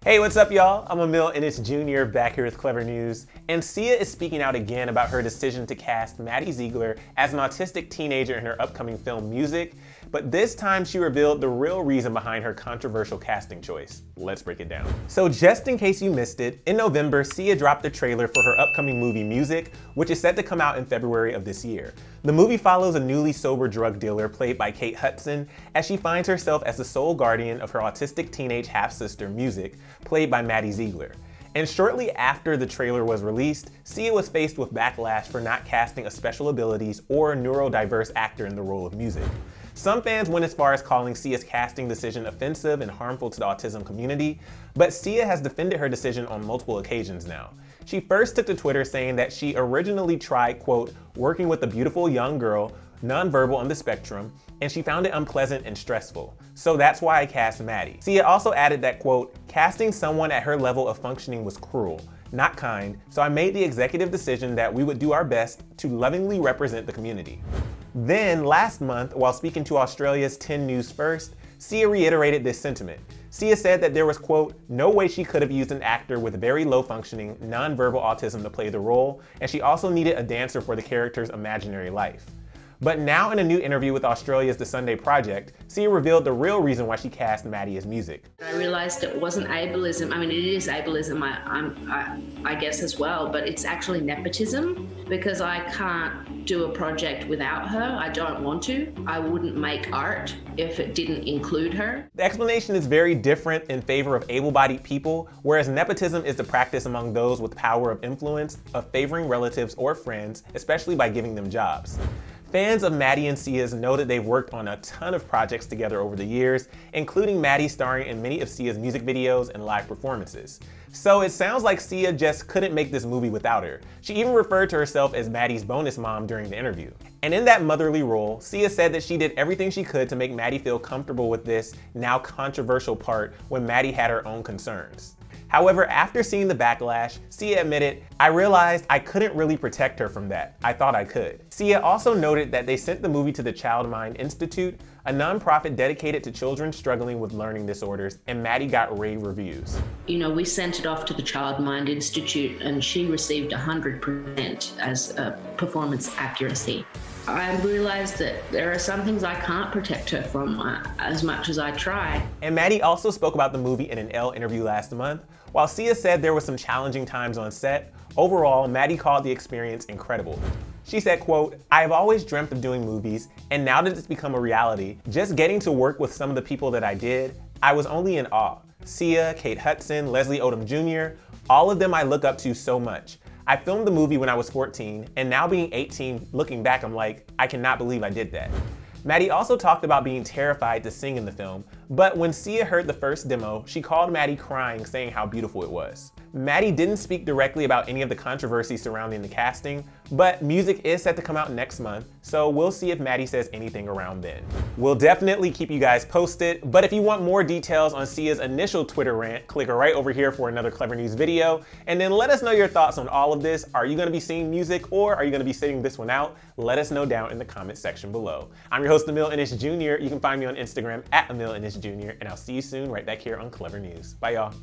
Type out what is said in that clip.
Hey, what's up, y'all? I'm Emil Ennis Jr. back here with Clevver News, and Sia is speaking out again about her decision to cast Maddie Ziegler as an autistic teenager in her upcoming film Music, but this time she revealed the real reason behind her controversial casting choice. Let's break it down. So just in case you missed it, in November, Sia dropped the trailer for her upcoming movie Music, which is set to come out in February of this year. The movie follows a newly sober drug dealer played by Kate Hudson as she finds herself as the sole guardian of her autistic teenage half-sister Music, played by Maddie Ziegler. And shortly after the trailer was released, Sia was faced with backlash for not casting a special abilities or neurodiverse actor in the role of Music. Some fans went as far as calling Sia's casting decision offensive and harmful to the autism community, but Sia has defended her decision on multiple occasions now. She first took to Twitter saying that she originally tried, quote, working with a beautiful young girl, nonverbal on the spectrum, and she found it unpleasant and stressful. So that's why I cast Maddie. Sia also added that, quote, casting someone at her level of functioning was cruel, not kind, so I made the executive decision that we would do our best to lovingly represent the community. Then, last month, while speaking to Australia's 10 News First, Sia reiterated this sentiment. Sia said that there was, quote, no way she could have used an actor with very low functioning, nonverbal autism to play the role, and she also needed a dancer for the character's imaginary life. But now in a new interview with Australia's The Sunday Project, Sia revealed the real reason why she cast Maddie as Music. I realized it wasn't ableism. I mean, it is ableism, I guess, as well, but it's actually nepotism because I can't do a project without her. I don't want to. I wouldn't make art if it didn't include her. The explanation is very different in favor of able-bodied people, whereas nepotism is the practice among those with power of influence of favoring relatives or friends, especially by giving them jobs. Fans of Maddie and Sia's know that they've worked on a ton of projects together over the years, including Maddie starring in many of Sia's music videos and live performances. So it sounds like Sia just couldn't make this movie without her. She even referred to herself as Maddie's bonus mom during the interview. And in that motherly role, Sia said that she did everything she could to make Maddie feel comfortable with this now controversial part when Maddie had her own concerns. However, after seeing the backlash, Sia admitted, I realized I couldn't really protect her from that. I thought I could. Sia also noted that they sent the movie to the Child Mind Institute, a nonprofit dedicated to children struggling with learning disorders, and Maddie got rave reviews. You know, we sent it off to the Child Mind Institute and she received 100% as a performance accuracy. I realized that there are some things I can't protect her from as much as I try. And Maddie also spoke about the movie in an Elle interview last month. While Sia said there were some challenging times on set, overall, Maddie called the experience incredible. She said, quote, I have always dreamt of doing movies, and now that it's become a reality, just getting to work with some of the people that I did, I was only in awe. Sia, Kate Hudson, Leslie Odom Jr., all of them I look up to so much. I filmed the movie when I was 14, and now being 18, looking back, I'm like, I cannot believe I did that. Maddie also talked about being terrified to sing in the film, but when Sia heard the first demo, she called Maddie crying, saying how beautiful it was. Maddie didn't speak directly about any of the controversy surrounding the casting, but Music is set to come out next month, so we'll see if Maddie says anything around then. We'll definitely keep you guys posted, but if you want more details on Sia's initial Twitter rant, click right over here for another Clevver News video, and then let us know your thoughts on all of this. Are you gonna be seeing Music, or are you gonna be sitting this one out? Let us know down in the comment section below. I'm your host, Emil Ennis Jr. You can find me on Instagram at Emil Ennis Jr., and I'll see you soon right back here on Clevver News. Bye, y'all.